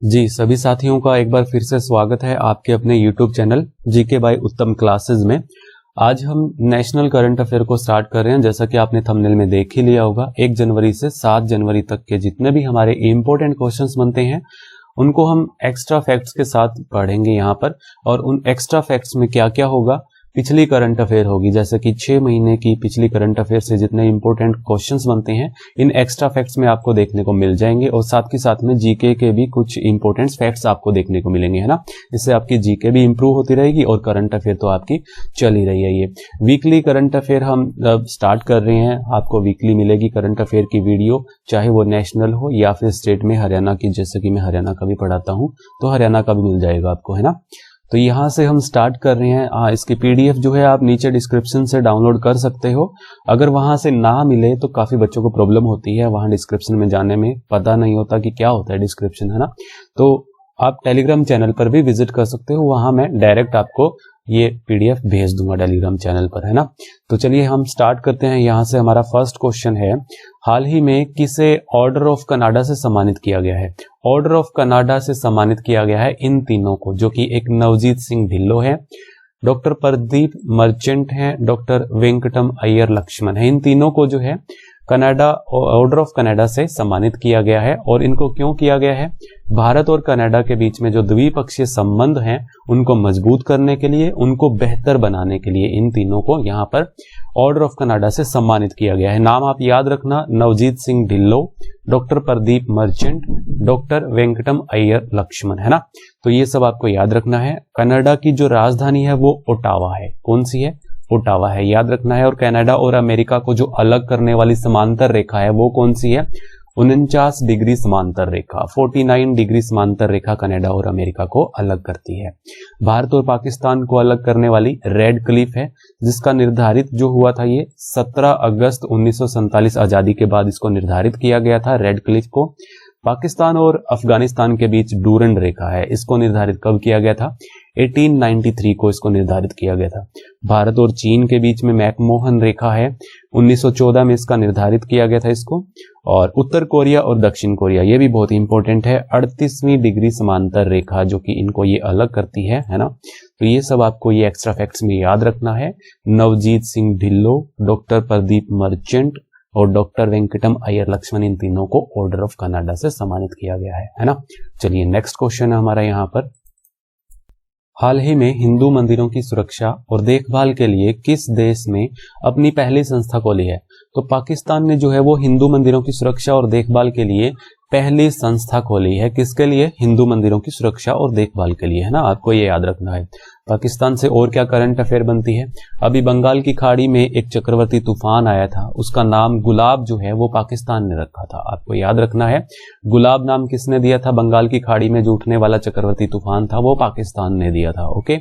जी सभी साथियों का एक बार फिर से स्वागत है आपके अपने YouTube चैनल जीके बाय उत्तम क्लासेस में। आज हम नेशनल करंट अफेयर को स्टार्ट कर रहे हैं। जैसा कि आपने थंबनेल में देख ही लिया होगा, 1 जनवरी से 7 जनवरी तक के जितने भी हमारे इंपॉर्टेंट क्वेश्चंस बनते हैं उनको हम एक्स्ट्रा फैक्ट्स के साथ पढ़ेंगे यहाँ पर। और उन एक्स्ट्रा फैक्ट्स में क्या क्या होगा, पिछली करंट अफेयर होगी, जैसे कि 6 महीने की पिछली करंट अफेयर से जितने इंपॉर्टेंट क्वेश्चंस बनते हैं इन एक्स्ट्रा फैक्ट्स में आपको देखने को मिल जाएंगे। और साथ के साथ में जीके के भी कुछ इंपॉर्टेंट फैक्ट्स आपको देखने को मिलेंगे, है ना। इससे आपकी जीके भी इंप्रूव होती रहेगी और करंट अफेयर तो आपकी चल ही रही है। ये वीकली करंट अफेयर हम स्टार्ट कर रहे हैं। आपको वीकली मिलेगी करंट अफेयर की वीडियो, चाहे वो नेशनल हो या फिर स्टेट में हरियाणा की, जैसे कि मैं हरियाणा का भी पढ़ाता हूँ तो हरियाणा का भी मिल जाएगा आपको, है ना। तो यहाँ से हम स्टार्ट कर रहे हैं। इसकी पीडीएफ जो है आप नीचे डिस्क्रिप्शन से डाउनलोड कर सकते हो। अगर वहां से ना मिले तो काफी बच्चों को प्रॉब्लम होती है, वहां डिस्क्रिप्शन में जाने में पता नहीं होता कि क्या होता है डिस्क्रिप्शन, है ना। तो आप टेलीग्राम चैनल पर भी विजिट कर सकते हो, वहां मैं डायरेक्ट आपको ये पीडीएफ भेज दूंगा टेलीग्राम चैनल पर, है ना। तो चलिए हम स्टार्ट करते हैं। यहाँ से हमारा फर्स्ट क्वेश्चन है, हाल ही में किसे ऑर्डर ऑफ कनाडा से सम्मानित किया गया है। ऑर्डर ऑफ कनाडा से सम्मानित किया गया है इन तीनों को, जो कि एक नवजीत सिंह ढिल्लों है, डॉक्टर प्रदीप मर्चेंट है, डॉक्टर वेंकटम अय्यर लक्ष्मण है। इन तीनों को जो है कनाडा ऑर्डर ऑफ कनाडा से सम्मानित किया गया है। और इनको क्यों किया गया है, भारत और कनाडा के बीच में जो द्विपक्षीय संबंध हैं उनको मजबूत करने के लिए, उनको बेहतर बनाने के लिए इन तीनों को यहाँ पर ऑर्डर ऑफ कनाडा से सम्मानित किया गया है। नाम आप याद रखना, नवजीत सिंह ढिल्लों, डॉक्टर प्रदीप मर्चेंट, डॉक्टर वेंकटम अय्यर लक्ष्मण, है ना। तो ये सब आपको याद रखना है। कनाडा की जो राजधानी है वो ओटावा है। कौन सी है? ओटावा है, याद रखना है। और कनाडा और अमेरिका को जो अलग करने वाली समांतर रेखा है वो कौन सी है? 49 डिग्री समांतर रेखा, 49 डिग्री समांतर रेखा कनाडा और अमेरिका को अलग करती है। भारत और पाकिस्तान को अलग करने वाली रेड क्लिफ है, जिसका निर्धारित जो हुआ था ये 17 अगस्त 1947 आजादी के बाद इसको निर्धारित किया गया था रेड क्लिफ को। पाकिस्तान और अफगानिस्तान के बीच डूरंड रेखा है, इसको निर्धारित कब किया गया था? 1893 को इसको निर्धारित किया गया था। भारत और चीन के बीच में मैकमोहन रेखा है, 1914 में इसका निर्धारित किया गया था इसको। और उत्तर कोरिया और दक्षिण कोरिया, ये भी बहुत इंपॉर्टेंट है, 38वीं डिग्री समांतर रेखा जो कि इनको ये अलग करती है ना। तो ये सब आपको ये एक्स्ट्रा फैक्ट्स में याद रखना है। नवजीत सिंह ढिल्लों, डॉक्टर प्रदीप मर्चेंट और डॉक्टर वेंकटम अय्यर लक्ष्मण, इन तीनों को ऑर्डर ऑफ कनाडा से सम्मानित किया गया है ना। चलिए नेक्स्ट क्वेश्चन है हमारा यहाँ पर, हाल ही में हिंदू मंदिरों की सुरक्षा और देखभाल के लिए किस देश में अपनी पहली संस्था खोली है? तो पाकिस्तान ने जो है वो हिंदू मंदिरों की सुरक्षा और देखभाल के लिए पहली संस्था खोली है। किसके लिए? हिंदू मंदिरों की सुरक्षा और देखभाल के लिए, है ना। आपको ये याद रखना है। पाकिस्तान से और क्या करंट अफेयर बनती है? अभी बंगाल की खाड़ी में एक चक्रवाती तूफान आया था, उसका नाम गुलाब जो है वो पाकिस्तान ने रखा था। आपको याद रखना है, गुलाब नाम किसने दिया था? बंगाल की खाड़ी में जो उठने वाला चक्रवाती तूफान था वो पाकिस्तान ने दिया था। ओके।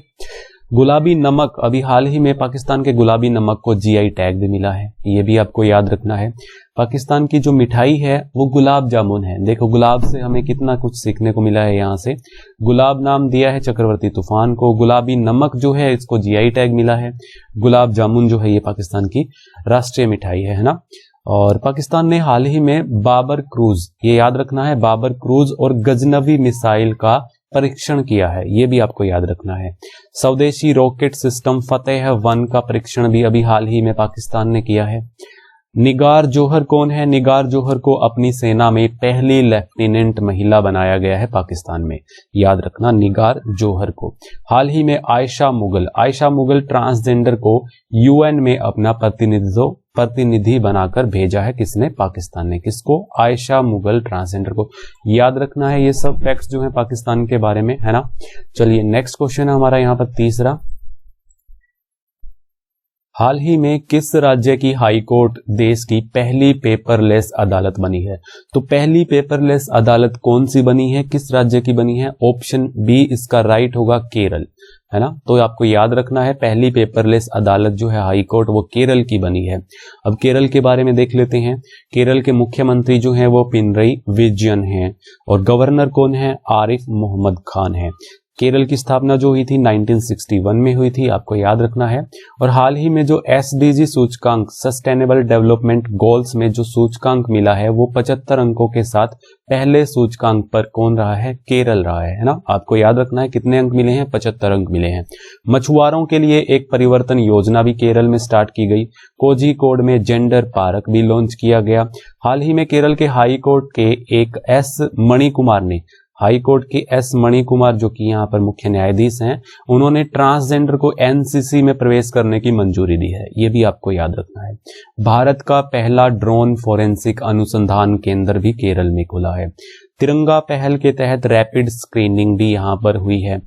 गुलाबी नमक, अभी हाल ही में पाकिस्तान के गुलाबी नमक को जीआई टैग भी मिला है, ये भी आपको याद रखना है। पाकिस्तान की जो मिठाई है वो गुलाब जामुन है। देखो गुलाब से हमें कितना कुछ सीखने को मिला है। यहाँ से गुलाब नाम दिया है चक्रवाती तूफान को, गुलाबी नमक जो है इसको जीआई टैग मिला है, गुलाब जामुन जो है ये पाकिस्तान की राष्ट्रीय मिठाई है ना। और पाकिस्तान ने हाल ही में बाबर क्रूज, ये याद रखना है, बाबर क्रूज और गजनवी मिसाइल का परीक्षण किया है, ये भी आपको याद रखना है। स्वदेशी रॉकेट सिस्टम फतेह 1 का परीक्षण भी अभी हाल ही में पाकिस्तान ने किया है। निगार जोहर कौन है? निगार जोहर को अपनी सेना में पहली लेफ्टिनेंट महिला बनाया गया है पाकिस्तान में, याद रखना निगार जोहर को। हाल ही में आयशा मुगल ट्रांसजेंडर को यूएन में अपना प्रतिनिधि बनाकर भेजा है। किसने? पाकिस्तान ने। किसको? आयशा मुगल ट्रांसजेंडर को। याद रखना है ये सब फैक्ट्स जो है पाकिस्तान के बारे में, है ना। चलिए नेक्स्ट क्वेश्चन है हमारा यहाँ पर तीसरा, हाल ही में किस राज्य की हाई कोर्ट देश की पहली पेपरलेस अदालत बनी है? तो पहली पेपरलेस अदालत कौन सी बनी है, किस राज्य की बनी है? ऑप्शन बी इसका राइट होगा, केरल, है ना। तो आपको याद रखना है पहली पेपरलेस अदालत जो है हाई कोर्ट वो केरल की बनी है। अब केरल के बारे में देख लेते हैं। केरल के मुख्यमंत्री जो है वो पिनरई विजयन है और गवर्नर कौन है? आरिफ मोहम्मद खान है। केरल की स्थापना जो हुई थी 1961 में हुई थी, आपको याद रखना है। और हाल ही में जो SDG सूचकांक सस्टेनेबल डेवलपमेंट गोल्स में जो सूचकांक मिला है वो 75 अंकों के साथ पहले सूचकांक पर कौन रहा है? केरल रहा है ना। आपको याद रखना है कितने अंक मिले हैं? 75 अंक मिले हैं। मछुआरों के लिए एक परिवर्तन योजना भी केरल में स्टार्ट की गई। कोझिकोड में जेंडर पार्क भी लॉन्च किया गया। हाल ही में केरल के हाई कोर्ट के एक हाई कोर्ट के एस मणिकुमार जो कि यहाँ पर मुख्य न्यायाधीश हैं, उन्होंने ट्रांसजेंडर को NCC में प्रवेश करने की मंजूरी दी है। ये भी आपको याद रखना है। भारत का पहला ड्रोन फोरेंसिक अनुसंधान केंद्र भी केरल में खुला है। तिरंगा पहल के तहत रैपिड स्क्रीनिंग भी यहाँ पर हुई है।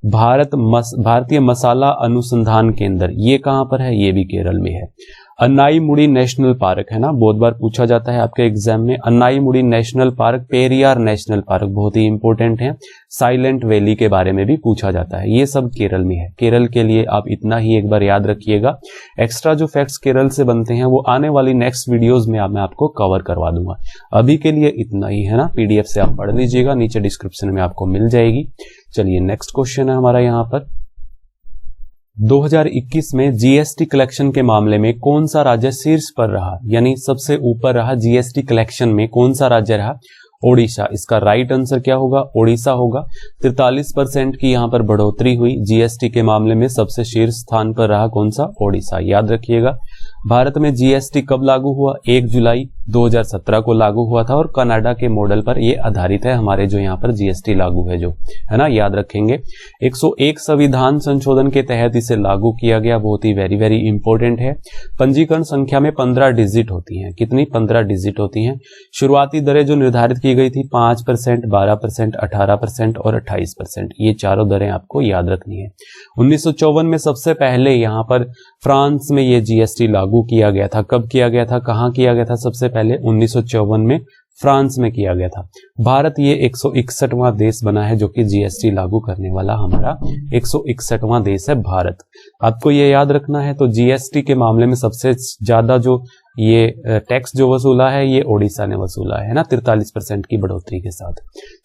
भारतीय मसाला अनुसंधान केंद्र ये कहाँ पर है? ये भी केरल में है। अन्नाईमुड़ी नेशनल पार्क है ना, बहुत बार पूछा जाता है आपके एग्जाम में। Anamudi national park, Periyar national park बहुत ही इंपॉर्टेंट है। साइलेंट वैली के बारे में भी पूछा जाता है। ये सब केरल में है। केरल के लिए आप इतना ही एक बार याद रखिएगा। एक्स्ट्रा जो फैक्ट्स केरल से बनते हैं वो आने वाली नेक्स्ट वीडियोज में मैं आपको कवर करवा दूंगा। अभी के लिए इतना ही है ना। PDF से आप पढ़ लीजिएगा, नीचे डिस्क्रिप्शन में आपको मिल जाएगी। चलिए नेक्स्ट क्वेश्चन है हमारा यहाँ पर। 2021 में GST कलेक्शन के मामले में कौन सा राज्य शीर्ष पर रहा, यानी सबसे ऊपर रहा GST कलेक्शन में? कौन सा राज्य रहा? ओडिशा। इसका राइट आंसर क्या होगा? ओडिशा होगा। 43% की यहाँ पर बढ़ोतरी हुई। GST के मामले में सबसे शीर्ष स्थान पर रहा कौन सा? ओडिशा। याद रखिएगा। भारत में GST कब लागू हुआ? 1 जुलाई 2017 को लागू हुआ था और कनाडा के मॉडल पर यह आधारित है हमारे जो यहाँ पर GST लागू है जो है ना, याद रखेंगे। 101 संविधान संशोधन के तहत इसे लागू किया गया। बहुत ही वेरी वेरी इंपॉर्टेंट है। पंजीकरण संख्या में 15 डिजिट होती हैं। कितनी? 15 डिजिट होती हैं। शुरुआती दरें जो निर्धारित की गई थी 5%, 12%, 18% और 28%। ये चारों दरें आपको याद रखनी है। 1954 में सबसे पहले यहाँ पर फ्रांस में ये GST लागू किया गया था। कब किया गया था? कहाँ किया गया था? सबसे पहले 1954 में फ्रांस में किया गया था। भारत ये 161वां देश बना है जो कि GST लागू करने वाला हमारा 161वां देश है भारत। आपको ये याद रखना है। तो GST के मामले में सबसे ज्यादा जो ये टैक्स जो वसूला है ये ओडिशा ने वसूला है ना, 43% की बढ़ोतरी के साथ।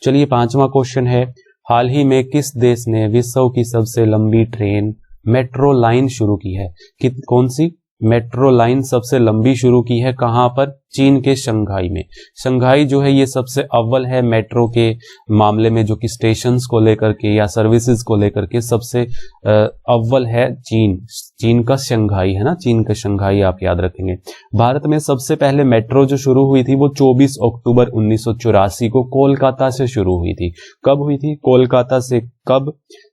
चलिए 5वां क्वेश्चन है। हाल ही में किस देश ने विश्व की सबसे लंबी ट्रेन मेट्रो लाइन शुरू की है? कौन सी मेट्रो लाइन सबसे लंबी शुरू की है? कहां पर? चीन के शंघाई में। शंघाई जो है ये सबसे अव्वल है मेट्रो के मामले में, जो कि स्टेशंस को लेकर के या सर्विसेज को लेकर के सबसे अव्वल है चीन का शंघाई है ना, चीन का शंघाई आप याद रखेंगे। भारत में सबसे पहले मेट्रो जो शुरू हुई थी वो 24 अक्टूबर 1984 को कोलकाता से शुरू हुई थी। कब हुई थी? कोलकाता से। कब?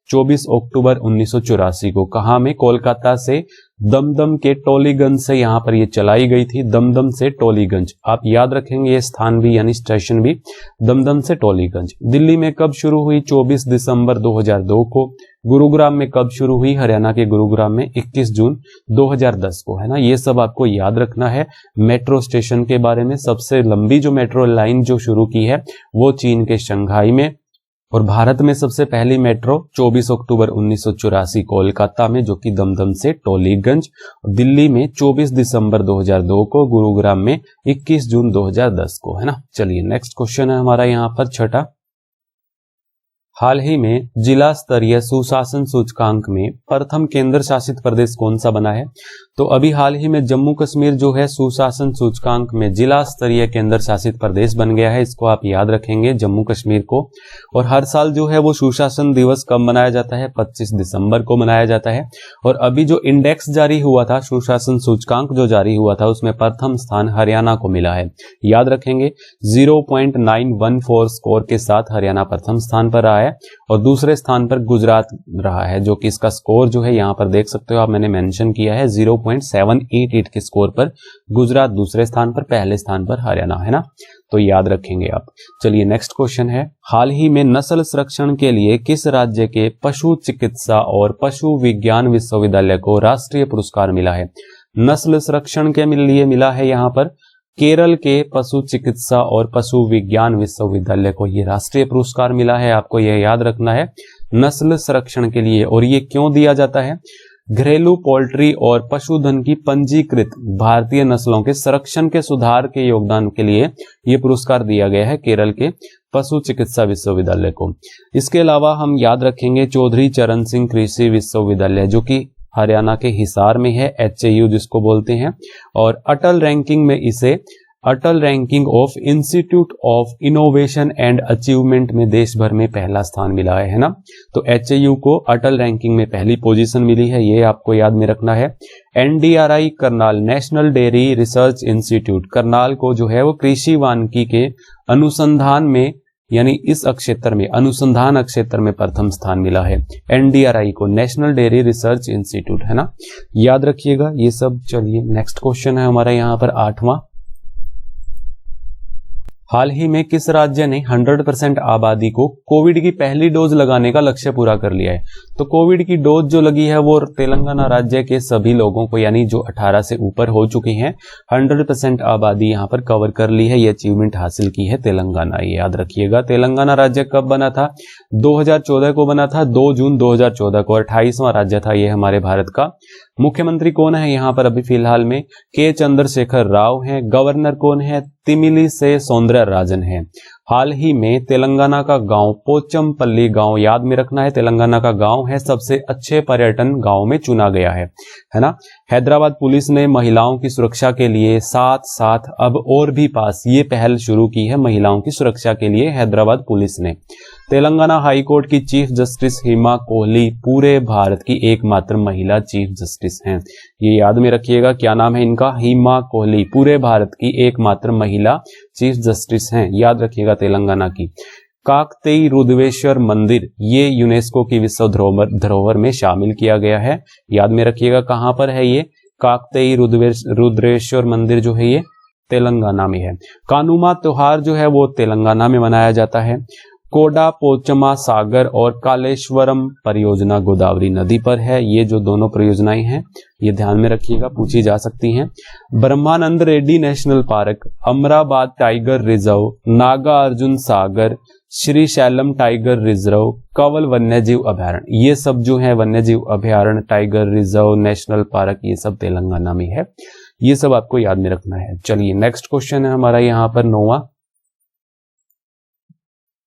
24 अक्टूबर 1984 को। कहां में? कोलकाता से दमदम के टोलीगंज से यहाँ पर ये चलाई गई थी। दमदम से टोलीगंज आप याद रखेंगे, ये स्थान भी यानी स्टेशन भी दमदम से टोलीगंज। दिल्ली में कब शुरू हुई? 24 दिसंबर 2002 को। गुरुग्राम में कब शुरू हुई? हरियाणा के गुरुग्राम में 21 जून 2010 को है ना। ये सब आपको याद रखना है मेट्रो स्टेशन के बारे में। सबसे लंबी जो मेट्रो लाइन जो शुरू की है वो चीन के शंघाई में, और भारत में सबसे पहली मेट्रो 24 अक्टूबर 1984 कोलकाता में जो कि दमदम से टोलीगंज, दिल्ली में 24 दिसंबर 2002 को, गुरुग्राम में 21 जून 2010 को है ना। चलिए नेक्स्ट क्वेश्चन है हमारा यहाँ पर 6ठा। हाल ही में जिला स्तरीय सुशासन सूचकांक में प्रथम केंद्र शासित प्रदेश कौन सा बना है? तो अभी हाल ही में जम्मू कश्मीर जो है सुशासन सूचकांक में जिला स्तरीय केंद्र शासित प्रदेश बन गया है। इसको आप याद रखेंगे जम्मू कश्मीर को। और हर साल जो है वो सुशासन दिवस कब मनाया जाता है? 25 दिसंबर को मनाया जाता है। और अभी जो इंडेक्स जारी हुआ था, सुशासन सूचकांक जो जारी हुआ था, उसमें प्रथम स्थान हरियाणा को मिला है। याद रखेंगे 0.914 स्कोर के साथ हरियाणा प्रथम स्थान पर रहा है और दूसरे स्थान पर गुजरात रहा है, जो कि इसका स्कोर जो है यहाँ पर देख सकते हो आप, मैंने मेंशन किया है 0.788 के स्कोर पर गुजरात दूसरे स्थान पर, पहले स्थान पर हरियाणा है ना, तो याद रखेंगे आप। चलिए नेक्स्ट क्वेश्चन है। हाल ही में नस्ल संरक्षण के लिए किस राज्य के पशु चिकित्सा और पशु विज्ञान विश्वविद्यालय को राष्ट्रीय पुरस्कार मिला है? नस्ल संरक्षण के लिए मिला है यहाँ पर केरल के पशु चिकित्सा और पशु विज्ञान विश्वविद्यालय को ये राष्ट्रीय पुरस्कार मिला है। आपको यह याद रखना है नस्ल संरक्षण के लिए। और ये क्यों दिया जाता है? घरेलू पोल्ट्री और पशुधन की पंजीकृत भारतीय नस्लों के संरक्षण के सुधार के योगदान के लिए यह पुरस्कार दिया गया है केरल के पशु चिकित्सा विश्वविद्यालय को। इसके अलावा हम याद रखेंगे चौधरी चरण सिंह कृषि विश्वविद्यालय जो कि हरियाणा के हिसार में है, HAU जिसको बोलते हैं। और अटल रैंकिंग में इसे Atal ranking of institute of innovation and achievement में देश भर में पहला स्थान मिला है ना। तो HAU को अटल रैंकिंग में पहली पोजीशन मिली है, ये आपको याद में रखना है। NDRI Karnal national dairy research institute Karnal को जो है वो कृषि वानिकी के अनुसंधान में यानी इस क्षेत्र में अनुसंधान क्षेत्र में प्रथम स्थान मिला है। NDRI को नेशनल डेयरी रिसर्च इंस्टीट्यूट है ना, याद रखिएगा ये सब। चलिए नेक्स्ट क्वेश्चन है हमारा यहाँ पर 8वां। हाल ही में किस राज्य ने 100% आबादी को कोविड की पहली डोज लगाने का लक्ष्य पूरा कर लिया है? तो कोविड की डोज जो लगी है वो तेलंगाना राज्य के सभी लोगों को यानी जो 18 से ऊपर हो चुकी हैं, 100% आबादी यहां पर कवर कर ली है। ये अचीवमेंट हासिल की है तेलंगाना, ये याद रखिएगा। तेलंगाना राज्य कब बना था? 2014 को बना था, 2 जून 2014 को। 28वां राज्य था ये हमारे भारत का। मुख्यमंत्री कौन है यहाँ पर अभी फिलहाल में? के चंद्रशेखर राव हैं। गवर्नर कौन है? तिमिली से सौंदरराजन है। हाल ही में तेलंगाना का गांव पोचमपल्ली गांव, याद में रखना है, तेलंगाना का गांव है, सबसे अच्छे पर्यटन गांव में चुना गया है ना। हैदराबाद पुलिस ने महिलाओं की सुरक्षा के लिए साथ साथ अब और भी पास ये पहल शुरू की है महिलाओं की सुरक्षा के लिए हैदराबाद पुलिस ने। तेलंगाना हाई कोर्ट की चीफ जस्टिस हिमा कोहली पूरे भारत की एकमात्र महिला चीफ जस्टिस हैं। ये याद में रखिएगा, क्या नाम है इनका? हिमा कोहली, पूरे भारत की एकमात्र महिला चीफ जस्टिस हैं, याद रखिएगा तेलंगाना की। काकतीय रुद्रेश्वर मंदिर ये यूनेस्को की विश्व धरोहर में शामिल किया गया है, याद में रखिएगा। कहां पर है ये? काकतीय रुद्रेश्वर मंदिर जो है ये तेलंगाना में है। कानुमा त्योहार जो है वो तेलंगाना में मनाया जाता है। कोडा पोचमा सागर और कालेश्वरम परियोजना गोदावरी नदी पर है। ये जो दोनों परियोजनाएं हैं ये ध्यान में रखिएगा, पूछी जा सकती हैं। Brahmanand Reddy national park, Amrabad tiger reserve, Nagarjuna Sagar, Srisailam tiger reserve, Kawal वन्यजीव अभयारण्य, ये सब जो है वन्यजीव अभयारण्य, टाइगर रिजर्व, नेशनल पार्क, ये सब तेलंगाना में है। ये सब आपको याद में रखना है। चलिए नेक्स्ट क्वेश्चन है हमारा यहाँ पर 9वां।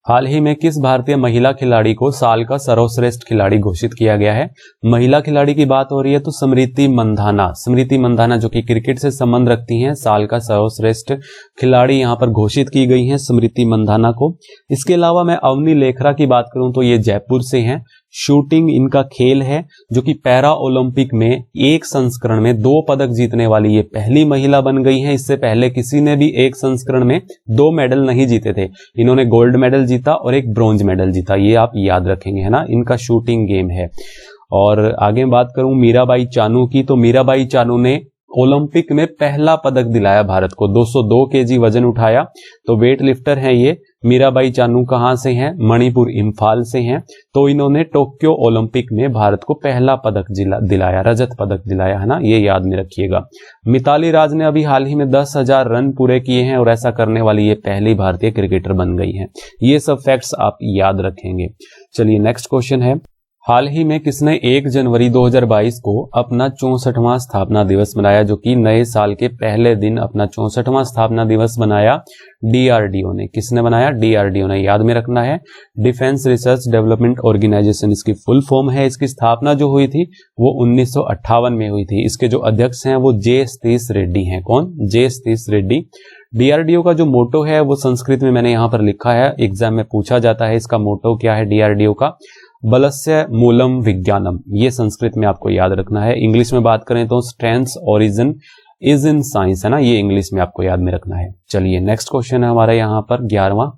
हाल ही में किस भारतीय महिला खिलाड़ी को साल का सर्वश्रेष्ठ खिलाड़ी घोषित किया गया है? महिला खिलाड़ी की बात हो रही है तो स्मृति मंधाना जो कि क्रिकेट से संबंध रखती हैं, साल का सर्वश्रेष्ठ खिलाड़ी यहां पर घोषित की गई हैं स्मृति मंधाना को। इसके अलावा मैं अवनी लेखरा की बात करूं तो ये जयपुर से हैं। शूटिंग इनका खेल है जो कि पैरा ओलंपिक में एक संस्करण में 2 पदक जीतने वाली ये पहली महिला बन गई हैं। इससे पहले किसी ने भी एक संस्करण में 2 मेडल नहीं जीते थे। इन्होंने गोल्ड मेडल जीता और एक ब्रॉन्ज मेडल जीता, ये आप याद रखेंगे है ना। इनका शूटिंग गेम है। और आगे बात करूं मीराबाई चानू की, तो मीराबाई चानू ने ओलंपिक में पहला पदक दिलाया भारत को, 202 केजी वजन उठाया। तो वेट लिफ्टर हैं ये। मीराबाई चानू कहां से हैं? मणिपुर इम्फाल से हैं। तो इन्होंने टोक्यो ओलंपिक में भारत को पहला पदक दिलाया, रजत पदक दिलाया है ना, ये याद में रखिएगा। मिताली राज ने अभी हाल ही में 10,000 रन पूरे किए हैं और ऐसा करने वाली ये पहली भारतीय क्रिकेटर बन गई हैं। ये सब फैक्ट्स आप याद रखेंगे। चलिए नेक्स्ट क्वेश्चन है, हाल ही में किसने 1 जनवरी 2022 को अपना 64वां स्थापना दिवस मनाया? जो कि नए साल के पहले दिन अपना 64वां स्थापना दिवस बनाया DRDO ने। किसने बनाया? DRDO ने, याद में रखना है। डिफेंस रिसर्च डेवलपमेंट ऑर्गेनाइजेशन इसकी फुल फॉर्म है। इसकी स्थापना जो हुई थी वो 1958 में हुई थी। इसके जो अध्यक्ष हैं वो J. सतीश रेड्डी हैं। कौन? J. सतीश रेड्डी। DRDO का जो मोटो है वो संस्कृत में मैंने यहाँ पर लिखा है, एग्जाम में पूछा जाता है। इसका मोटो क्या है DRDO का? बलस्य मूलम विज्ञानम, ये संस्कृत में आपको याद रखना है। इंग्लिश में बात करें तो strength origin is in science है ना, ये इंग्लिश में आपको याद में रखना है। चलिए नेक्स्ट क्वेश्चन है हमारा यहाँ पर 11वां।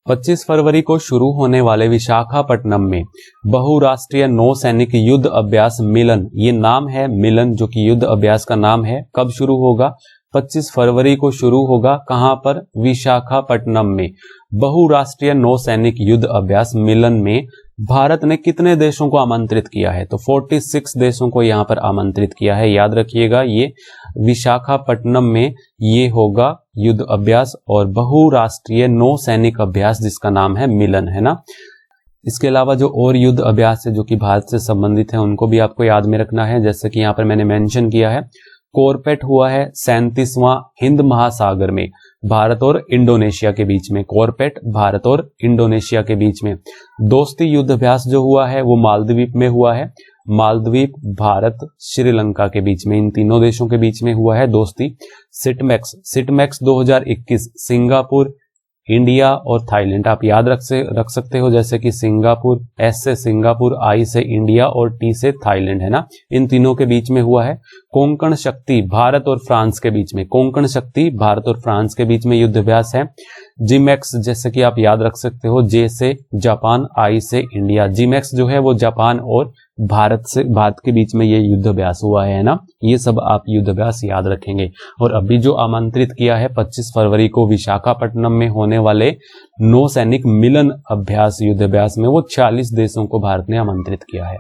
25 फरवरी को शुरू होने वाले विशाखापट्टनम में बहुराष्ट्रीय नौसैनिक युद्ध अभ्यास मिलन, ये नाम है मिलन जो कि युद्ध अभ्यास का नाम है, कब शुरू होगा? 25 फरवरी को शुरू होगा। कहां पर? विशाखापट्टनम में। बहुराष्ट्रीय नौसैनिक युद्ध अभ्यास मिलन में भारत ने कितने देशों को आमंत्रित किया है? तो 46 देशों को यहां पर आमंत्रित किया है, याद रखिएगा। ये विशाखापट्टनम में ये होगा युद्ध अभ्यास और बहुराष्ट्रीय नौसैनिक अभ्यास जिसका नाम है मिलन है ना। इसके अलावा जो और युद्ध अभ्यास है जो कि भारत से संबंधित है उनको भी आपको याद में रखना है। जैसे कि यहाँ पर मैंने मेंशन किया है, कोरपेट हुआ है 37वां हिंद महासागर में, भारत और इंडोनेशिया के बीच में, कॉरपेट भारत और इंडोनेशिया के बीच में। दोस्ती युद्ध अभ्यास जो हुआ है वो मालदीव में हुआ है, मालदीव भारत श्रीलंका के बीच में, इन तीनों देशों के बीच में हुआ है दोस्ती। सिटमैक्स 2021 सिंगापुर, इंडिया और थाईलैंड, आप याद रख सकते हो, जैसे कि सिंगापुर, एस से सिंगापुर, आई से इंडिया और टी से थाईलैंड, है ना, इन तीनों के बीच में हुआ है। कोंकण शक्ति भारत और फ्रांस के बीच में, कोंकण शक्ति भारत और फ्रांस के बीच में युद्ध अभ्यास है। जिमैक्स जैसे कि आप याद रख सकते हो, जे से जापान, आई से इंडिया, जिमैक्स जो है वो जापान और भारत के बीच में ये युद्ध अभ्यास हुआ है ना, ये सब आप युद्ध अभ्यास याद रखेंगे। और अभी जो आमंत्रित किया है 25 फरवरी को विशाखापट्टनम में होने वाले नौ सैनिक मिलन अभ्यास युद्ध अभ्यास में, वो 40 देशों को भारत ने आमंत्रित किया है।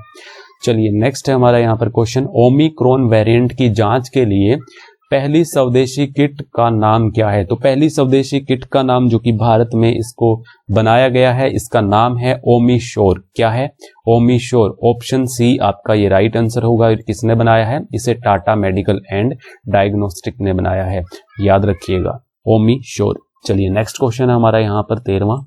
चलिए नेक्स्ट है हमारा यहाँ पर क्वेश्चन, ओमिक्रॉन वेरिएंट की जांच के लिए पहली स्वदेशी किट का नाम क्या है? तो पहली स्वदेशी किट का नाम जो कि भारत में इसको बनाया गया है, इसका नाम है ओमिश्योर। क्या है? ओमिश्योर। ऑप्शन सी आपका ये राइट आंसर होगा। किसने बनाया है इसे? टाटा मेडिकल एंड डायग्नोस्टिक ने बनाया है, याद रखिएगा, ओमिश्योर। चलिए नेक्स्ट क्वेश्चन है हमारा यहाँ पर 13वां।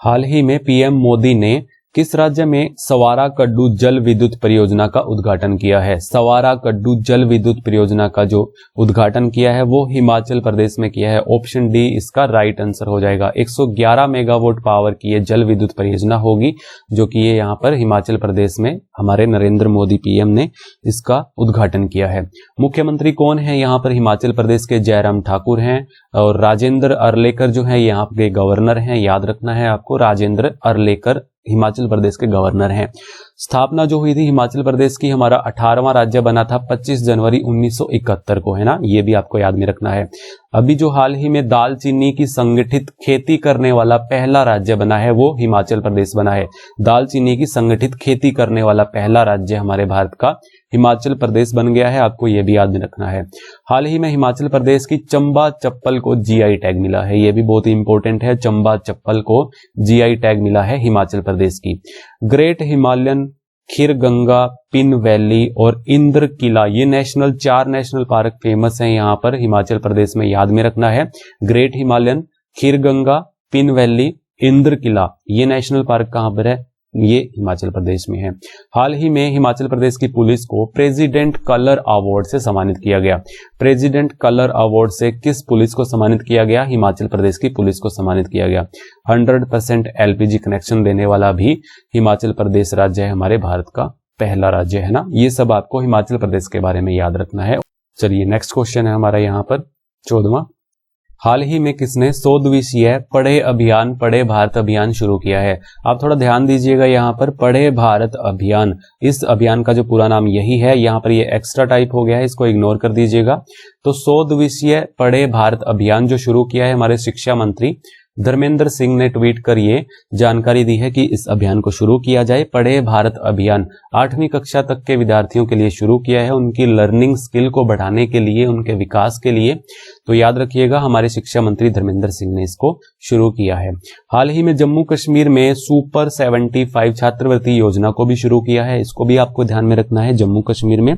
हाल ही में पीएम मोदी ने किस राज्य में सवारा कड्डू जल विद्युत परियोजना का उद्घाटन किया है? सवारा कड्डू जल विद्युत परियोजना का जो उद्घाटन किया है वो हिमाचल प्रदेश में किया है। ऑप्शन डी इसका राइट आंसर हो जाएगा। 111 मेगावाट पावर की ये जल विद्युत परियोजना होगी, जो कि ये यहाँ पर हिमाचल प्रदेश में हमारे नरेंद्र मोदी पीएम ने इसका उद्घाटन किया है। मुख्यमंत्री कौन है यहाँ पर? हिमाचल प्रदेश के जयराम ठाकुर हैं, और राजेंद्र अर्लेकर जो है यहाँ के गवर्नर हैं, याद रखना है आपको, राजेंद्र अर्लेकर हिमाचल प्रदेश के गवर्नर हैं। स्थापना जो हुई थी हिमाचल प्रदेश की, हमारा 18वां राज्य बना था 25 जनवरी 1971 को, है ना, ये भी आपको याद में रखना है। अभी जो हाल ही में दालचीनी की संगठित खेती करने वाला पहला राज्य बना है वो हिमाचल प्रदेश बना है। दालचीनी की संगठित खेती करने वाला पहला राज्य हमारे भारत का हिमाचल प्रदेश बन गया है, आपको यह भी याद में रखना है। हाल ही में हिमाचल प्रदेश की चंबा चप्पल को जीआई टैग मिला है, यह भी बहुत इंपॉर्टेंट है, चंबा चप्पल को जीआई टैग मिला है हिमाचल प्रदेश की। ग्रेट हिमालयन, खीरगंगा, पिन वैली और इंद्र किला, ये चार नेशनल पार्क फेमस हैं यहाँ पर हिमाचल प्रदेश में, याद में रखना है। Great Himalayan, Kheerganga, Pin Valley, Inderkilla, ये नेशनल पार्क कहाँ पर है? ये हिमाचल प्रदेश में है। हाल ही में हिमाचल प्रदेश की पुलिस को प्रेसिडेंट कलर अवार्ड से सम्मानित किया गया। प्रेसिडेंट कलर अवार्ड से किस पुलिस को सम्मानित किया गया? हिमाचल प्रदेश की पुलिस को सम्मानित किया गया। 100% एलपीजी कनेक्शन देने वाला भी हिमाचल प्रदेश राज्य है, हमारे भारत का पहला राज्य है ना। ये सब आपको हिमाचल प्रदेश के बारे में याद रखना है। चलिए नेक्स्ट क्वेश्चन है हमारा यहाँ पर 14वां। हाल ही में किसने 100 दिवसीय पढ़े भारत अभियान शुरू किया है? आप थोड़ा ध्यान दीजिएगा यहाँ पर, पढ़े भारत अभियान, इस अभियान का जो पूरा नाम यही है, यहाँ पर ये एक्स्ट्रा टाइप हो गया है, इसको इग्नोर कर दीजिएगा। तो 100 दिवसीय पढ़े भारत अभियान जो शुरू किया है हमारे शिक्षा मंत्री धर्मेंद्र सिंह ने ट्वीट कर ये जानकारी दी है कि इस अभियान को शुरू किया जाए। पढ़े भारत अभियान 8वीं कक्षा तक के विद्यार्थियों के लिए शुरू किया है, उनकी लर्निंग स्किल को बढ़ाने के लिए, उनके विकास के लिए। तो याद रखिएगा हमारे शिक्षा मंत्री धर्मेंद्र सिंह ने इसको शुरू किया है। हाल ही में जम्मू कश्मीर में सुपर 75 छात्रवृत्ति योजना को भी शुरू किया है, इसको भी आपको ध्यान में रखना है। जम्मू कश्मीर में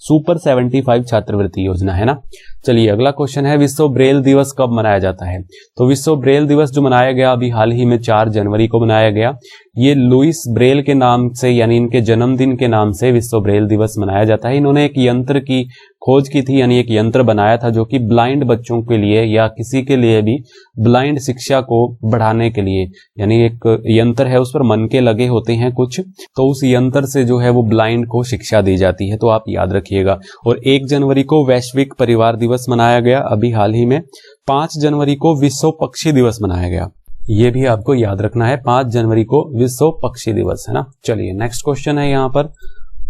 सुपर 75 छात्रवृत्ति योजना है ना। चलिए अगला क्वेश्चन है, विश्व ब्रेल दिवस कब मनाया जाता है? तो विश्व ब्रेल दिवस जो मनाया गया अभी हाल ही में 4 जनवरी को मनाया गया। ये लुइस ब्रेल के नाम से, यानी इनके जन्मदिन के नाम से विश्व ब्रेल दिवस मनाया जाता है। इन्होंने एक यंत्र की खोज की थी, यानी एक यंत्र बनाया था जो कि ब्लाइंड बच्चों के लिए या किसी के लिए भी ब्लाइंड शिक्षा को बढ़ाने के लिए, यानी एक यंत्र है उस पर मनके लगे होते हैं कुछ, तो उस यंत्र से जो है वो ब्लाइंड को शिक्षा दी जाती है, तो आप याद रखिएगा। और 1 जनवरी को वैश्विक परिवार दिवस मनाया गया अभी हाल ही में। 5 जनवरी को विश्व पक्षी दिवस मनाया गया, ये भी आपको याद रखना है, 5 जनवरी को विश्व पक्षी दिवस है ना। चलिए नेक्स्ट क्वेश्चन है यहाँ पर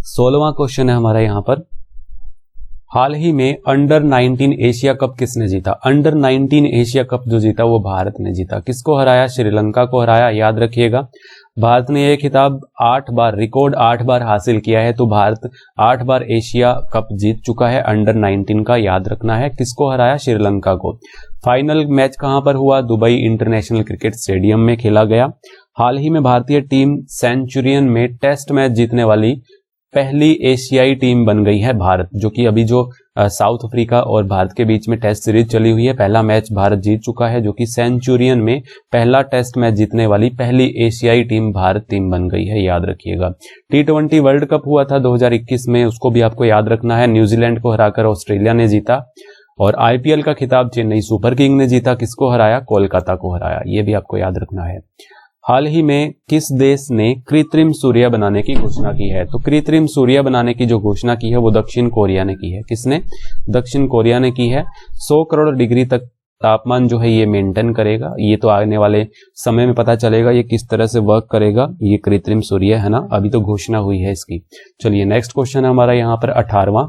16वां क्वेश्चन है हमारा यहाँ पर, हाल ही में अंडर 19 एशिया कप किसने जीता? अंडर 19 एशिया कप जो जीता वो भारत ने जीता। किसको हराया? श्रीलंका को हराया, याद रखिएगा। भारत ने यह खिताब 8 बार, रिकॉर्ड 8 बार हासिल किया है, तो भारत 8 बार एशिया कप जीत चुका है अंडर 19 का, याद रखना है। किसको हराया? श्रीलंका को। फाइनल मैच कहां पर हुआ? दुबई इंटरनेशनल क्रिकेट स्टेडियम में खेला गया। हाल ही में भारतीय टीम सेंचुरियन में टेस्ट मैच जीतने वाली पहली एशियाई टीम बन गई है भारत, जो कि अभी जो साउथ अफ्रीका और भारत के बीच में टेस्ट सीरीज चली हुई है, पहला मैच भारत जीत चुका है, जो कि सेंचुरियन में पहला टेस्ट मैच जीतने वाली पहली एशियाई टीम भारत टीम बन गई है, याद रखिएगा। T20 वर्ल्ड कप हुआ था 2021 में, उसको भी आपको याद रखना है, न्यूजीलैंड को हराकर ऑस्ट्रेलिया ने जीता। और IPL का खिताब चेन्नई सुपर किंग ने जीता, किसको हराया? कोलकाता को हराया, ये भी आपको याद रखना है। हाल ही में किस देश ने कृत्रिम सूर्य बनाने की घोषणा की है? तो कृत्रिम सूर्य बनाने की जो घोषणा की है वो दक्षिण कोरिया ने की है। किसने? दक्षिण कोरिया ने की है। 100 करोड़ डिग्री तक तापमान जो है ये मेंटेन करेगा। ये तो आने वाले समय में पता चलेगा ये किस तरह से वर्क करेगा, ये कृत्रिम सूर्य है ना, अभी तो घोषणा हुई है इसकी। चलिए नेक्स्ट क्वेश्चन है हमारा यहाँ पर 18वां।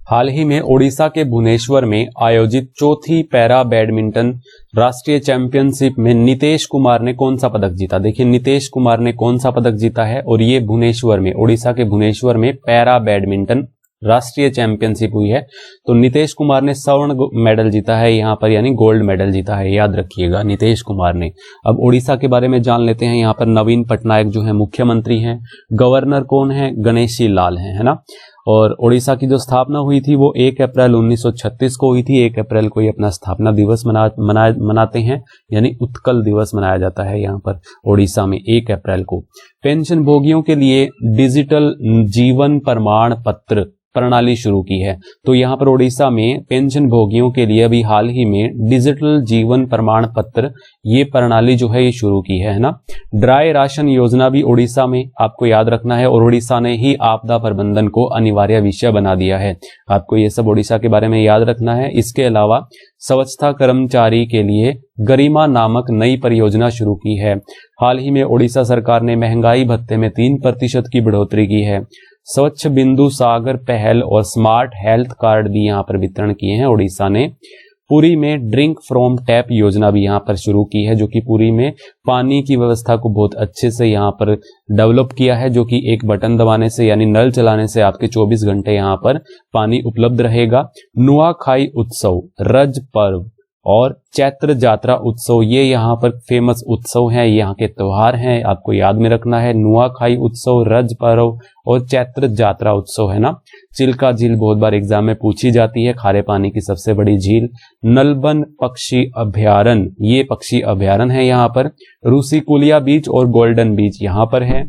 हाल ही में ओडिशा के भुवनेश्वर में आयोजित चौथी पैरा बैडमिंटन राष्ट्रीय चैंपियनशिप में नीतीश कुमार ने कौन सा पदक जीता? देखिए नीतीश कुमार ने कौन सा पदक जीता है, और ये भुवनेश्वर में, ओडिशा के भुवनेश्वर में पैरा बैडमिंटन राष्ट्रीय चैंपियनशिप हुई है। तो नीतीश कुमार ने स्वर्ण मेडल जीता है यहाँ पर, यानी गोल्ड मेडल जीता है, याद रखिएगा नीतीश कुमार ने। अब ओडिशा के बारे में जान लेते हैं। यहाँ पर नवीन पटनायक जो है मुख्यमंत्री हैं, गवर्नर कौन है? गणेशी लाल है ना। और ओडिशा की जो स्थापना हुई थी वो 1 अप्रैल 1936 को हुई थी। 1 अप्रैल को ये अपना स्थापना दिवस मनाते हैं, यानी उत्कल दिवस मनाया जाता है यहाँ पर ओडिशा में 1 अप्रैल को। पेंशन भोगियों के लिए डिजिटल जीवन प्रमाण पत्र प्रणाली शुरू की है। तो यहाँ पर ओडिशा में पेंशन भोगियों के लिए अभी हाल ही में डिजिटल जीवन प्रमाण पत्र ये प्रणाली जो है ये शुरू की है ना। ड्राई राशन योजना भी ओडिशा में आपको याद रखना है, और ओडिशा ने ही आपदा प्रबंधन को अनिवार्य विषय बना दिया है। आपको ये सब ओडिशा के बारे में याद रखना है। इसके अलावा स्वच्छता कर्मचारी के लिए गरिमा नामक नई परियोजना शुरू की है। हाल ही में ओडिशा सरकार ने महंगाई भत्ते में 3% की बढ़ोतरी की है। स्वच्छ बिंदु सागर पहल और स्मार्ट हेल्थ कार्ड भी यहाँ पर वितरण किए हैं ओडिशा ने। पुरी में ड्रिंक फ्रॉम टैप योजना भी यहाँ पर शुरू की है, जो कि पुरी में पानी की व्यवस्था को बहुत अच्छे से यहाँ पर डेवलप किया है, जो कि एक बटन दबाने से यानी नल चलाने से आपके 24 घंटे यहाँ पर पानी उपलब्ध रहेगा। नुआखाई उत्सव, रज पर्व और चैत्र जात्रा उत्सव ये यहाँ पर फेमस उत्सव हैं, यहाँ के त्योहार हैं, आपको याद में रखना है। नुआखाई उत्सव, रज पर्व और चैत्र जात्रा उत्सव है ना। चिल्का झील बहुत बार एग्जाम में पूछी जाती है, खारे पानी की सबसे बड़ी झील। नलबन पक्षी अभ्यारण्य, ये पक्षी अभ्यारण्य है यहाँ पर। रूसीकुलिया बीच और गोल्डन बीच यहाँ पर है।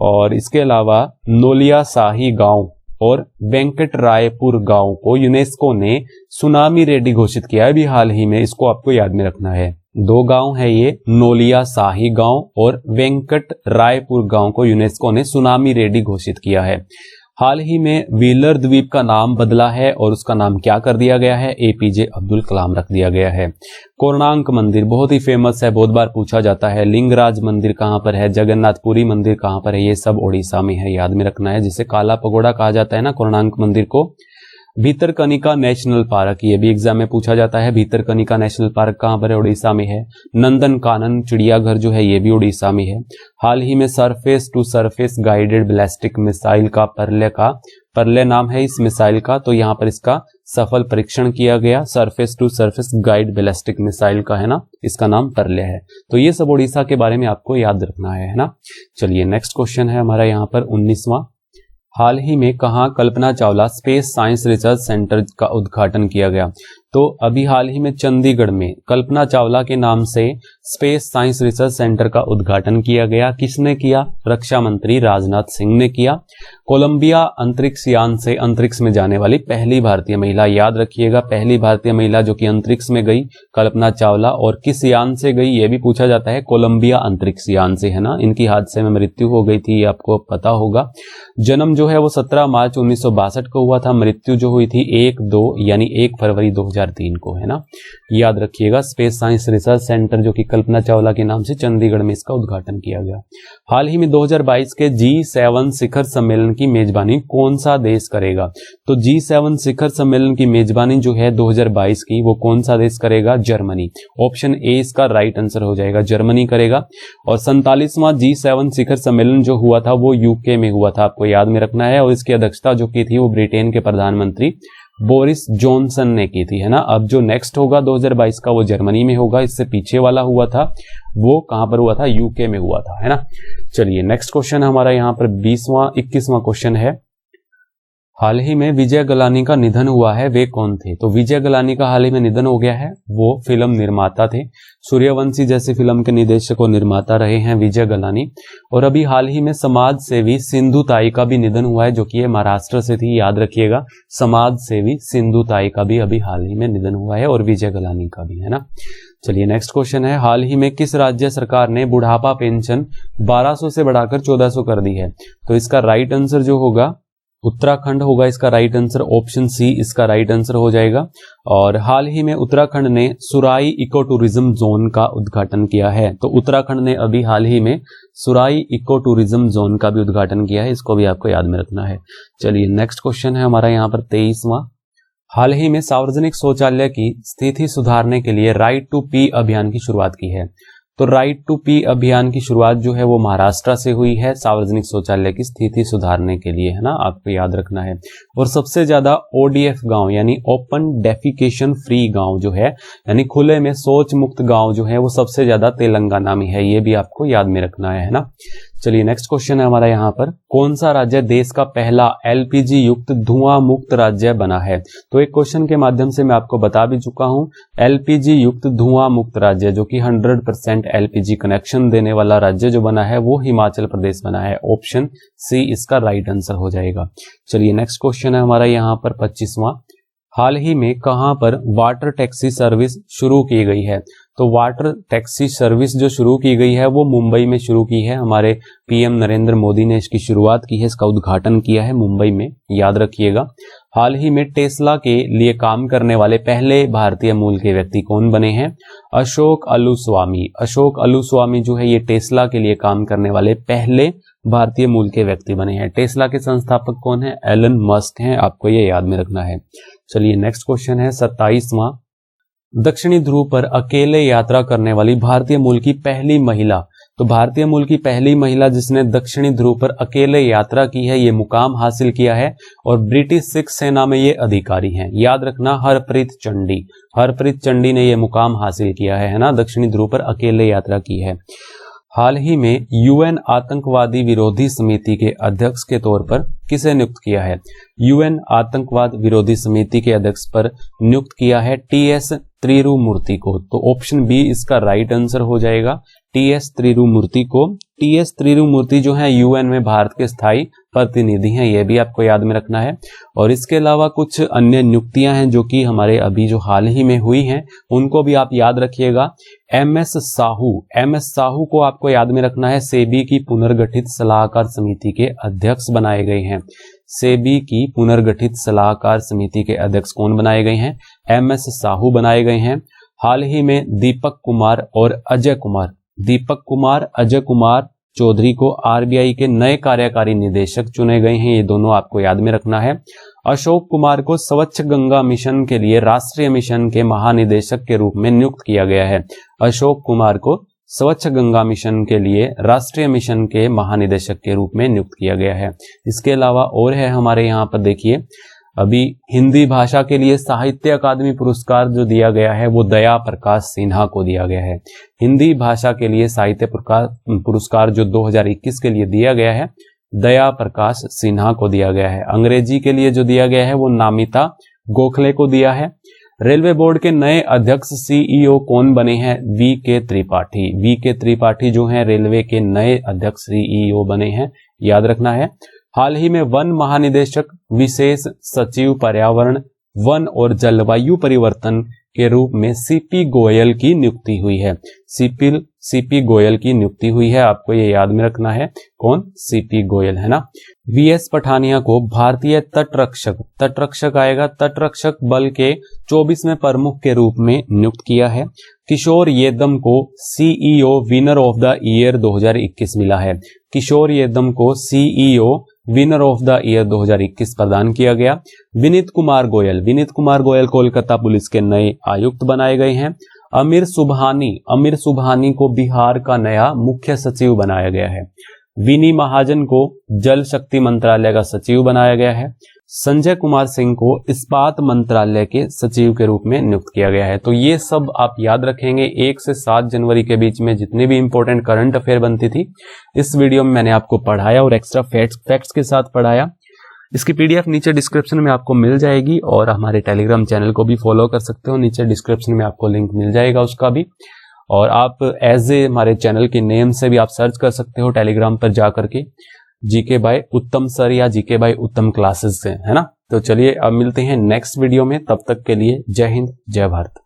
और इसके अलावा नोलिया शाही गांव और वेंकट रायपुर गांव को यूनेस्को ने सुनामी रेडी घोषित किया है अभी हाल ही में, इसको आपको याद में रखना है। 2 गांव है ये, नोलिया शाही गांव और वेंकट रायपुर गांव को यूनेस्को ने सुनामी रेडी घोषित किया है। हाल ही में व्हीलर द्वीप का नाम बदला है और उसका नाम क्या कर दिया गया है? APJ अब्दुल कलाम रख दिया गया है। कोणार्क मंदिर बहुत ही फेमस है, बहुत बार पूछा जाता है। लिंगराज मंदिर कहाँ पर है? जगन्नाथपुरी मंदिर कहाँ पर है? ये सब ओडिशा में है, याद में रखना है। जिसे काला पगोड़ा कहा जाता है ना कोणार्क मंदिर को। भीतरकनिका नेशनल पार्क, ये भी एग्जाम में पूछा जाता है। भीतरकनिका नेशनल पार्क कहाँ पर है? ओडिशा में है। नंदन कानन चिड़ियाघर जो है ये भी ओडिशा में है। हाल ही में surface to surface guided ballistic missile का परले नाम है इस मिसाइल का, तो यहाँ पर इसका सफल परीक्षण किया गया। Surface to surface guide ballistic missile का है ना, इसका नाम परले है। तो ये सब ओडिशा के बारे में आपको याद रखना है ना। चलिए नेक्स्ट क्वेश्चन है हमारा यहाँ पर 19वां। हाल ही में कहाँ Kalpana Chawla space science research centre का उद्घाटन किया गया? तो अभी हाल ही में चंडीगढ़ में कल्पना चावला के नाम से स्पेस साइंस रिसर्च सेंटर का उद्घाटन किया गया। किसने किया? रक्षा मंत्री राजनाथ सिंह ने किया। कोलंबिया अंतरिक्ष यान से अंतरिक्ष में जाने वाली पहली भारतीय महिला, याद रखिएगा, पहली भारतीय महिला जो कि अंतरिक्ष में गई कल्पना चावला। और किस यान से गई ये भी पूछा जाता है, कोलंबिया अंतरिक्ष यान से है ना। इनकी हादसे में मृत्यु हो गई थी, आपको पता होगा। जन्म जो है वो 17 मार्च 1962 को हुआ था। मृत्यु जो हुई थी 1 फरवरी 2003 को है ना, याद रखिएगा। स्पेस साइंस रिसर्च सेंटर जो कि कल्पना चावला के नाम से चंडीगढ़ में इसका उद्घाटन किया गया। हाल ही में 2022 के G7 शिखर सम्मेलन की मेजबानी कौन सा देश करेगा? तो G7 शिखर सम्मेलन की मेजबानी जो है 2022 की वो कौन सा देश करेगा? जर्मनी। ऑप्शन ए इसका राइट आंसर हो जाएगा, जर्मनी करेगा। और 47वां G7 शिखर सम्मेलन जो हुआ था वो यूके में हुआ था, आपको याद में रखना है। और इसकी अध्यक्षता जो की थी वो ब्रिटेन के प्रधानमंत्री बोरिस जॉनसन ने की थी, है ना। अब जो नेक्स्ट होगा 2022 का वो जर्मनी में होगा, इससे पीछे वाला हुआ था वो कहां पर हुआ था, यूके में हुआ था, है ना। चलिए नेक्स्ट क्वेश्चन हमारा यहाँ पर 21वां क्वेश्चन है। हाल ही में विजय गलानी का निधन हुआ है, वे कौन थे। तो विजय गलानी का हाल ही में निधन हो गया है, वो फिल्म निर्माता थे, सूर्यवंशी जैसी फिल्म के निर्देशक और निर्माता रहे हैं विजय गलानी। और अभी हाल ही में समाज सेवी सिंधु ताई का भी निधन हुआ है, जो कि ये महाराष्ट्र से थी, याद रखिएगा। समाज सेवी सिंधु ताई का भी अभी हाल ही में निधन हुआ है, और विजय गलानी का भी, है ना। चलिए नेक्स्ट क्वेश्चन है, हाल ही में किस राज्य सरकार ने बुढ़ापा पेंशन 1200 से बढ़ाकर 1400 कर दी है। तो इसका राइट आंसर जो होगा उत्तराखंड होगा, इसका राइट आंसर ऑप्शन सी इसका राइट आंसर हो जाएगा। और हाल ही में उत्तराखंड ने सुराई इको टूरिज्म जोन का उद्घाटन किया है। तो उत्तराखंड ने अभी हाल ही में सुराई इको टूरिज्म जोन का भी उद्घाटन किया है, इसको भी आपको याद में रखना है। चलिए नेक्स्ट क्वेश्चन है हमारा यहाँ पर 23वां। हाल ही में सार्वजनिक शौचालय की स्थिति सुधारने के लिए राइट टू पी अभियान की शुरुआत की है। तो राइट टू पी अभियान की शुरुआत जो है वो महाराष्ट्र से हुई है, सार्वजनिक शौचालय की स्थिति सुधारने के लिए, है ना, आपको याद रखना है। और सबसे ज्यादा ओडीएफ गांव यानी ओपन डेफिकेशन फ्री गांव जो है, यानी खुले में शौच मुक्त गांव जो है वो सबसे ज्यादा तेलंगाना में है, ये भी आपको याद में रखना है ना। चलिए नेक्स्ट क्वेश्चन है हमारा यहाँ पर, कौन सा राज्य देश का पहला एलपीजी युक्त धुआं मुक्त राज्य बना है। तो एक क्वेश्चन के माध्यम से मैं आपको बता भी चुका हूं, एलपीजी युक्त धुआं मुक्त राज्य जो कि 100% एलपीजी कनेक्शन देने वाला राज्य जो बना है वो हिमाचल प्रदेश बना है, ऑप्शन सी इसका राइट आंसर हो जाएगा। चलिए नेक्स्ट क्वेश्चन है हमारा यहाँ पर 25वां। हाल ही में कहां पर वाटर टैक्सी सर्विस शुरू की गई है। तो वाटर टैक्सी सर्विस जो शुरू की गई है वो मुंबई में शुरू की है, हमारे पीएम नरेंद्र मोदी ने इसकी शुरुआत की है, इसका उद्घाटन किया है मुंबई में, याद रखिएगा। हाल ही में टेस्ला के लिए काम करने वाले पहले भारतीय मूल के व्यक्ति कौन बने हैं, अशोक अलुस्वामी। अशोक अलुस्वामी जो है ये टेस्ला के लिए काम करने वाले पहले भारतीय मूल के व्यक्ति बने हैं। टेस्ला के संस्थापक कौन है, एलन मस्क हैं, आपको ये याद में रखना है। चलिए नेक्स्ट क्वेश्चन है 27वां। दक्षिणी ध्रुव पर अकेले यात्रा करने वाली भारतीय मूल की पहली महिला। तो भारतीय मूल की पहली महिला जिसने दक्षिणी ध्रुव पर अकेले यात्रा की है, ये मुकाम हासिल किया है और ब्रिटिश सिख सेना में ये अधिकारी हैं, याद रखना, हरप्रीत चंडी। हरप्रीत चंडी ने ये मुकाम हासिल किया है ना, दक्षिणी ध्रुव पर अकेले यात्रा की है। हाल ही में यूएन आतंकवादी विरोधी समिति के अध्यक्ष के तौर पर किसे नियुक्त किया है। यूएन आतंकवाद विरोधी समिति के अध्यक्ष पर नियुक्त किया है टीएस त्रिरुमूर्ति को। तो ऑप्शन बी इसका राइट आंसर हो जाएगा, टीएस त्रिरुमूर्ति को। टीएस त्रिरुमूर्ति जो है यूएन में भारत के स्थायी प्रतिनिधि हैं, ये भी आपको याद में रखना है। और इसके अलावा कुछ अन्य नियुक्तियां हैं जो कि हमारे अभी जो हाल ही में हुई हैं, उनको भी आप याद रखिएगा। एमएस साहू को आपको याद में रखना है, सेबी की पुनर्गठित सलाहकार समिति के अध्यक्ष बनाए गए हैं। सेबी की पुनर्गठित सलाहकार समिति के अध्यक्ष कौन बनाए गए हैं, एमएस साहू बनाए गए हैं। हाल ही में दीपक कुमार अजय कुमार चौधरी को आरबीआई के नए कार्यकारी निदेशक चुने गए हैं, ये दोनों आपको याद में रखना है। अशोक कुमार को स्वच्छ गंगा मिशन के लिए राष्ट्रीय मिशन के महानिदेशक के रूप में नियुक्त किया गया है। अशोक कुमार को स्वच्छ गंगा मिशन के लिए राष्ट्रीय मिशन के महानिदेशक के रूप में नियुक्त किया गया है। इसके अलावा और है हमारे यहाँ पर, देखिए अभी हिंदी भाषा के लिए साहित्य अकादमी पुरस्कार जो दिया गया है वो दया प्रकाश सिन्हा को दिया गया है। हिंदी भाषा के लिए साहित्य पुरस्कार जो 2021 के लिए दिया गया है, दया प्रकाश सिन्हा को दिया गया है। अंग्रेजी के लिए जो दिया गया है वो नामिता गोखले को दिया है। रेलवे बोर्ड के नए अध्यक्ष सीईओ कौन बने हैं, वी के त्रिपाठी जो हैं रेलवे के नए अध्यक्ष सीईओ बने हैं, याद रखना है। हाल ही में वन महानिदेशक विशेष सचिव पर्यावरण, वन और जलवायु परिवर्तन के रूप में सीपी गोयल की नियुक्ति हुई है। सीपी गोयल की नियुक्ति हुई है, आपको ये याद में रखना है, कौन, सीपी गोयल, है ना। वीएस पठानिया को भारतीय तटरक्षक आएगा, तटरक्षक बल के 24वें प्रमुख के रूप में नियुक्त किया है। किशोर येदम को CEO winner of the year 2021 मिला है। किशोर येदम को CEO winner of the year 2021 प्रदान किया गया। विनीत कुमार गोयल कोलकाता पुलिस के नए आयुक्त बनाए गए हैं। अमीर सुबहानी को बिहार का नया मुख्य सचिव बनाया गया है। विनी महाजन को जल शक्ति मंत्रालय का सचिव बनाया गया है। संजय कुमार सिंह को इस्पात मंत्रालय के सचिव के रूप में नियुक्त किया गया है। तो ये सब आप याद रखेंगे। 1 से 7 जनवरी के बीच में जितनी भी इंपॉर्टेंट करंट अफेयर बनती थी, इस वीडियो में मैंने आपको पढ़ाया और एक्स्ट्रा फैक्ट्स के साथ पढ़ाया। इसकी पीडीएफ नीचे डिस्क्रिप्शन में आपको मिल जाएगी और हमारे टेलीग्राम चैनल को भी फॉलो कर सकते हो, नीचे डिस्क्रिप्शन में आपको लिंक मिल जाएगा उसका भी। और आप एज ए हमारे चैनल के नेम से भी आप सर्च कर सकते हो टेलीग्राम पर जाकर के, जीके बाय उत्तम सर या जीके बाय उत्तम क्लासेस से, है ना। तो चलिए अब मिलते हैं नेक्स्ट वीडियो में, तब तक के लिए जय हिंद जय भारत।